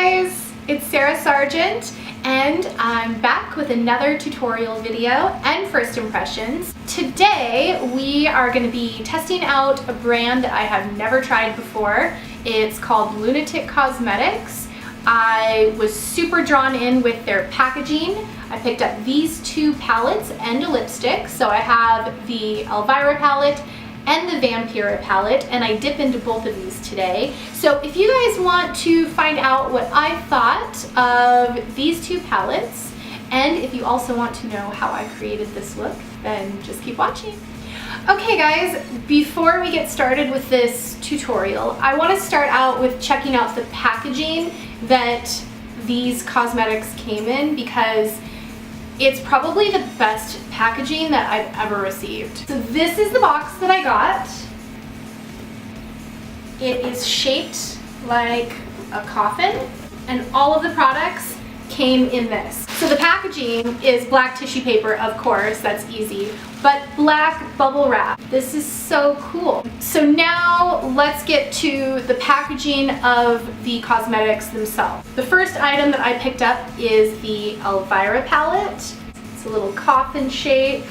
guys, it's Sarah Sargent and I'm back with another tutorial video and first impressions. Today we are going to be testing out a brand that I have never tried before. It's called Lunatic Cosmetics. I was super drawn in with their packaging. I picked up these two palettes and a lipstick. So I have the Elvira palette and the Vampira palette, and I dip into both of these today. So if you guys want to find out what I thought of these two palettes, and if you also want to know how I created this look, then just keep watching. Okay guys, before we get started with this tutorial, I want to start out with checking out the packaging that these cosmetics came in, because it's probably the best packaging that I've ever received. So this is the box that I got. It is shaped like a coffin, and all of the products came in this. So the packaging is black tissue paper, of course, that's easy, but black bubble wrap. This is so cool. So now let's get to the packaging of the cosmetics themselves. The first item that I picked up is the Elvira palette. It's a little coffin shape,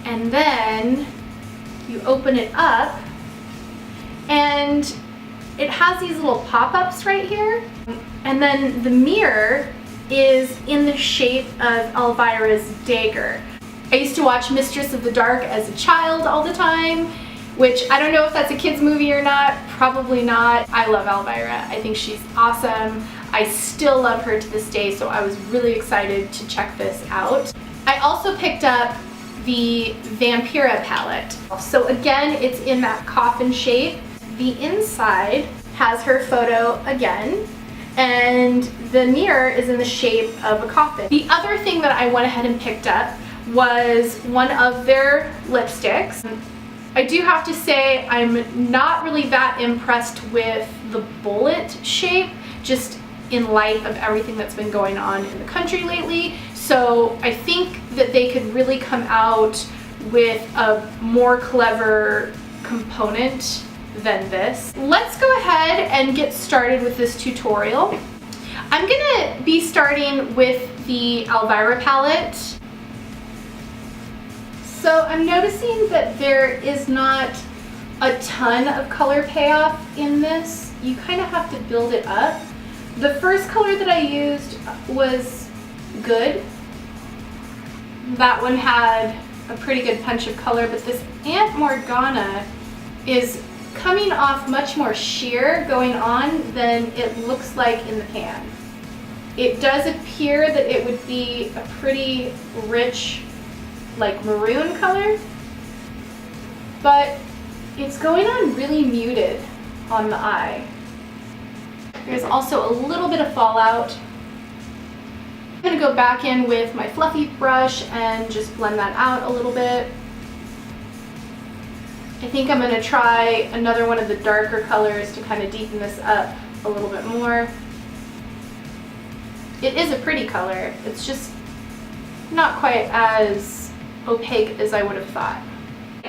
and then you open it up and it has these little pop-ups right here, and then the mirror is in the shape of Elvira's dagger. I used to watch Mistress of the Dark as a child all the time, which I don't know if that's a kid's movie or not, probably not. I love Elvira, I think she's awesome. I still love her to this day, so I was really excited to check this out. I also picked up the Vampira palette. So again, it's in that coffin shape. The inside has her photo again, and the mirror is in the shape of a coffin. The other thing that I went ahead and picked up was one of their lipsticks. I do have to say I'm not really that impressed with the bullet shape, just in light of everything that's been going on in the country lately. So I think that they could really come out with a more clever component than this. Let's go ahead and get started with this tutorial. I'm gonna be starting with the Elvira palette. So I'm noticing that there is not a ton of color payoff in this. You kind of have to build it up. The first color that I used was good. That one had a pretty good punch of color, but this Aunt Morgana is coming off much more sheer going on than it looks like in the pan. It does appear that it would be a pretty rich, like maroon color, but it's going on really muted on the eye. There's also a little bit of fallout. I'm going to go back in with my fluffy brush and just blend that out a little bit. I think I'm going to try another one of the darker colors to kind of deepen this up a little bit more. It is a pretty color, it's just not quite as opaque as I would have thought.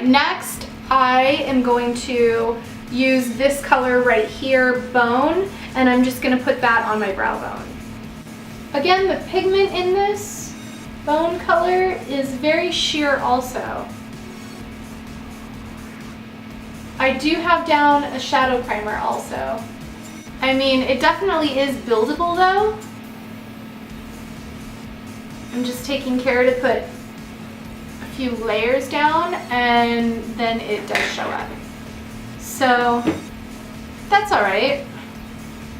Next, I am going to use this color right here, Bone, and I'm just going to put that on my brow bone. Again, the pigment in this bone color is very sheer also. I do have down a shadow primer also. I mean, it definitely is buildable though. I'm just taking care to put a few layers down, and then it does show up. So that's all right.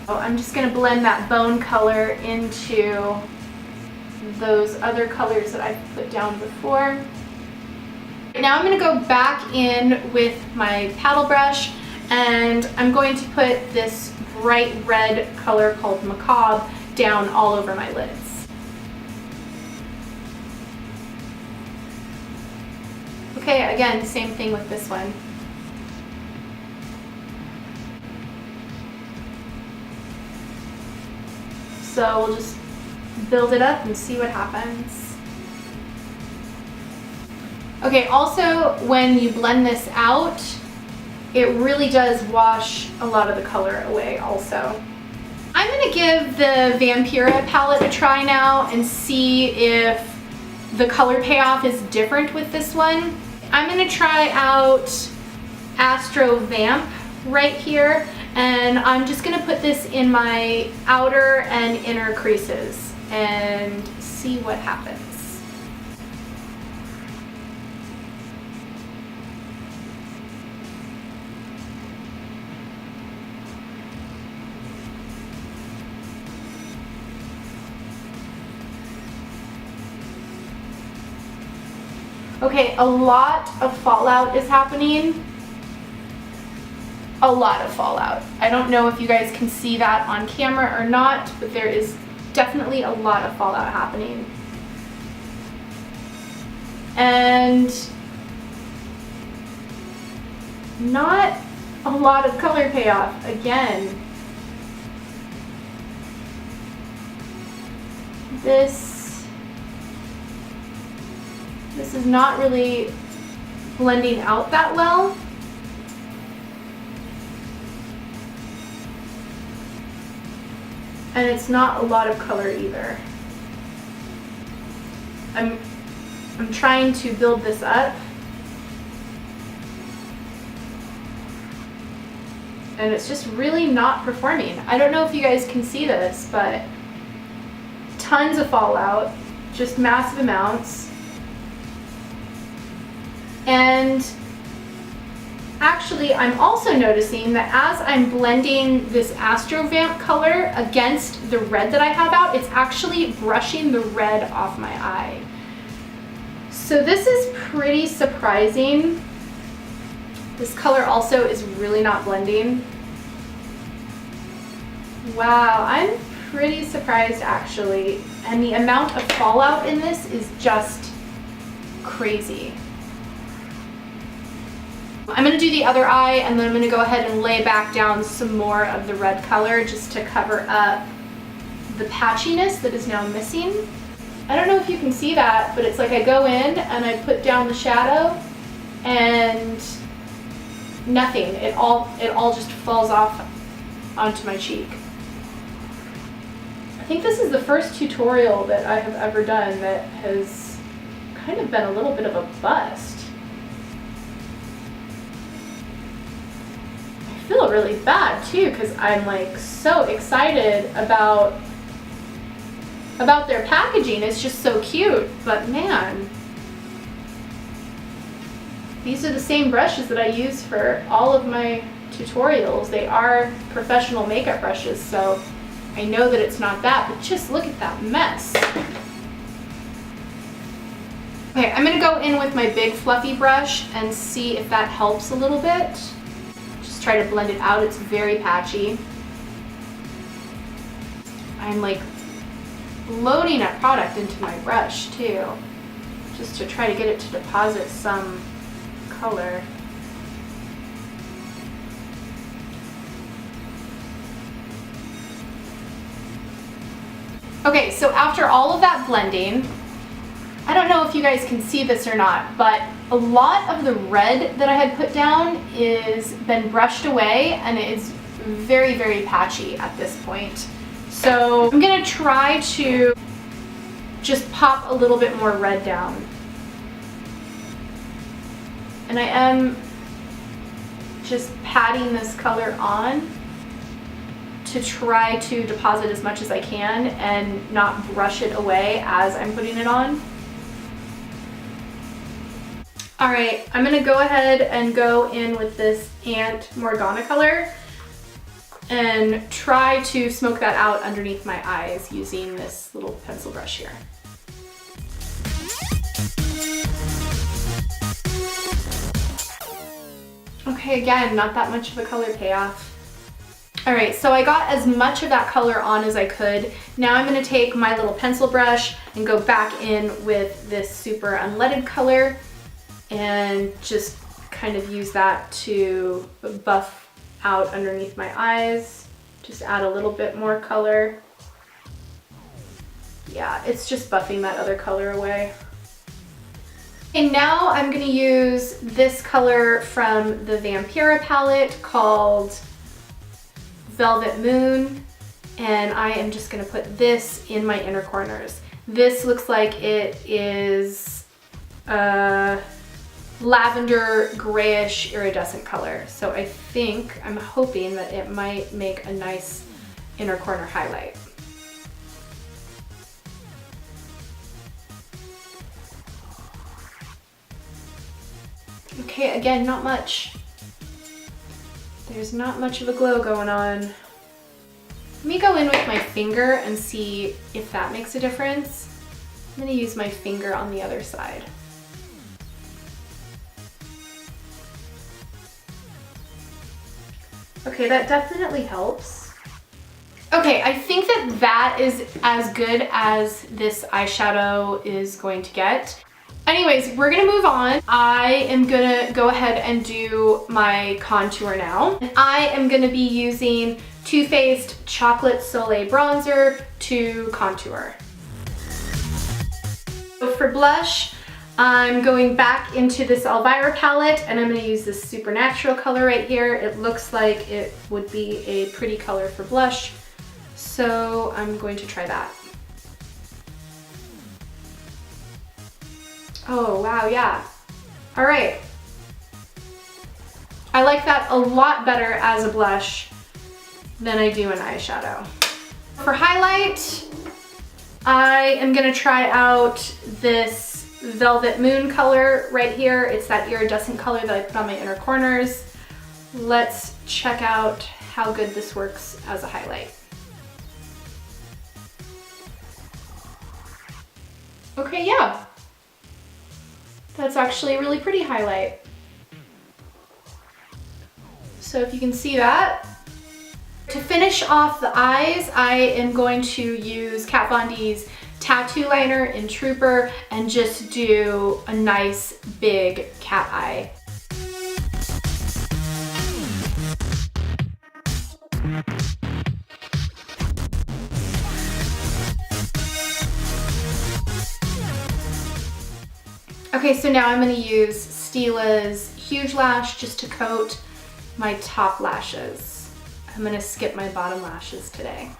I'm just gonna blend that bone color into those other colors that I put down before. Now I'm going to go back in with my paddle brush, and I'm going to put this bright red color called Macabre down all over my lids. Okay, again, same thing with this one. So we'll just build it up and see what happens. Okay, also when you blend this out, it really does wash a lot of the color away also. I'm gonna give the Vampira palette a try now and see if the color payoff is different with this one. I'm gonna try out Astro Vamp right here, and I'm just gonna put this in my outer and inner creases and see what happens. Okay, a lot of fallout is happening. A lot of fallout. I don't know if you guys can see that on camera or not, but there is definitely a lot of fallout happening. And not a lot of color payoff again. This is not really blending out that well. And it's not a lot of color either. I'm trying to build this up. And it's just really not performing. I don't know if you guys can see this, but tons of fallout, just massive amounts. And actually, I'm also noticing that as I'm blending this Astro Vamp color against the red that I have out, it's actually brushing the red off my eye. So this is pretty surprising. This color also is really not blending. Wow, I'm pretty surprised actually. And the amount of fallout in this is just crazy. I'm going to do the other eye, and then I'm going to go ahead and lay back down some more of the red color just to cover up the patchiness that is now missing. I don't know if you can see that, but it's like I go in and I put down the shadow and nothing. It all just falls off onto my cheek. I think this is the first tutorial that I have ever done that has kind of been a little bit of a bust. I feel really bad too, because I'm like so excited about their packaging. It's just so cute, but man, these are the same brushes that I use for all of my tutorials. They are professional makeup brushes, so I know that it's not that, but just look at that mess. Okay, I'm gonna go in with my big fluffy brush and see if that helps a little bit. Try to blend it out. It's very patchy. I'm like loading that product into my brush too, just to try to get it to deposit some color. Okay, so after all of that blending, I don't know if you guys can see this or not, but a lot of the red that I had put down is been brushed away, and it is very, very patchy at this point. So I'm gonna try to just pop a little bit more red down. And I am just patting this color on to try to deposit as much as I can and not brush it away as I'm putting it on. All right, I'm gonna go ahead and go in with this Aunt Morgana color and try to smoke that out underneath my eyes using this little pencil brush here. Okay, again, not that much of a color payoff. All right, so I got as much of that color on as I could. Now I'm gonna take my little pencil brush and go back in with this Super Unleaded color and just kind of use that to buff out underneath my eyes. Just add a little bit more color. Yeah, it's just buffing that other color away. And now I'm gonna use this color from the Vampira palette called Velvet Moon, and I am just gonna put this in my inner corners. This looks like it is lavender grayish iridescent color. So I'm hoping that it might make a nice inner corner highlight. Okay, again, not much. There's not much of a glow going on. Let me go in with my finger and see if that makes a difference. I'm gonna use my finger on the other side. Okay, that definitely helps. Okay, I think that is as good as this eyeshadow is going to get. Anyways, we're gonna move on. I am gonna go ahead and do my contour now. I am gonna be using Too Faced Chocolate Soleil Bronzer to contour. So for blush, I'm going back into this Elvira palette and I'm gonna use this Supernatural color right here. It looks like it would be a pretty color for blush, so I'm going to try that. Oh, wow, yeah. All right. I like that a lot better as a blush than I do an eyeshadow. For highlight, I am gonna try out this Velvet Moon color right here. It's that iridescent color that I put on my inner corners. Let's check out how good this works as a highlight. Okay, yeah. That's actually a really pretty highlight. So if you can see that. To finish off the eyes, I am going to use Kat Von D's tattoo liner in Trooper and just do a nice big cat eye. Okay, so now I'm going to use Stila's Huge Lash just to coat my top lashes. I'm going to skip my bottom lashes today.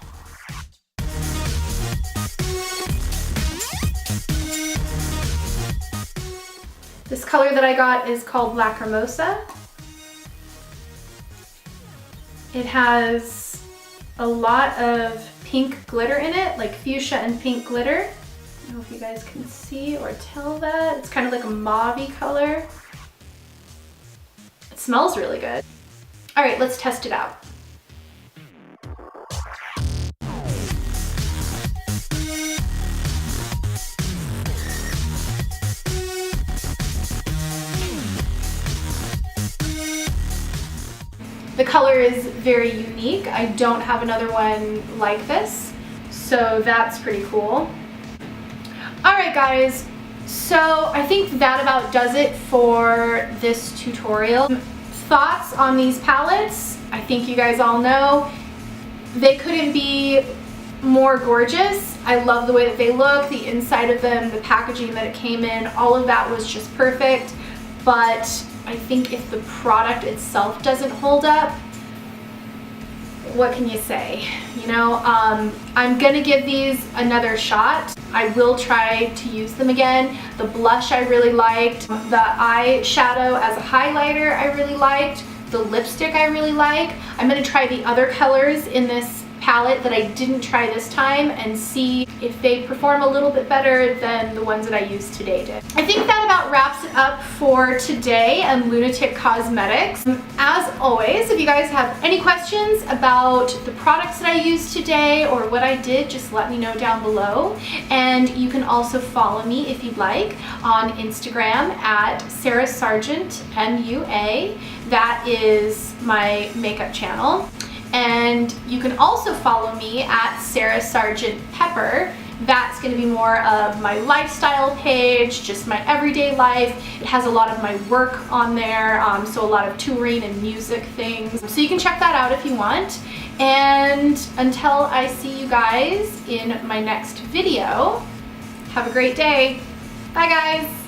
This color that I got is called Lacrimosa. It has a lot of pink glitter in it, like fuchsia and pink glitter. I don't know if you guys can see or tell that. It's kind of like a mauve-y color. It smells really good. All right, let's test it out. The color is very unique. I don't have another one like this, so that's pretty cool. All right, guys, so I think that about does it for this tutorial. Thoughts on these palettes? I think you guys all know they couldn't be more gorgeous. I love the way that they look, the inside of them, the packaging that it came in, all of that was just perfect. But I think if the product itself doesn't hold up, what can you say? You know, I'm gonna give these another shot. I will try to use them again. The blush I really liked. The eyeshadow as a highlighter I really liked. The lipstick I really like. I'm gonna try the other colors in this palette that I didn't try this time and see if they perform a little bit better than the ones that I used today did. I think that about wraps it up for today and Lunatic Cosmetics. As always, if you guys have any questions about the products that I used today or what I did, just let me know down below. And you can also follow me if you'd like on Instagram at Sarah Sargent MUA. That is my makeup channel. And you can also follow me at Sarah Sargent Pepper. That's going to be more of my lifestyle page, just my everyday life. It has a lot of my work on there, so a lot of touring and music things. So you can check that out if you want. And until I see you guys in my next video, have a great day. Bye guys!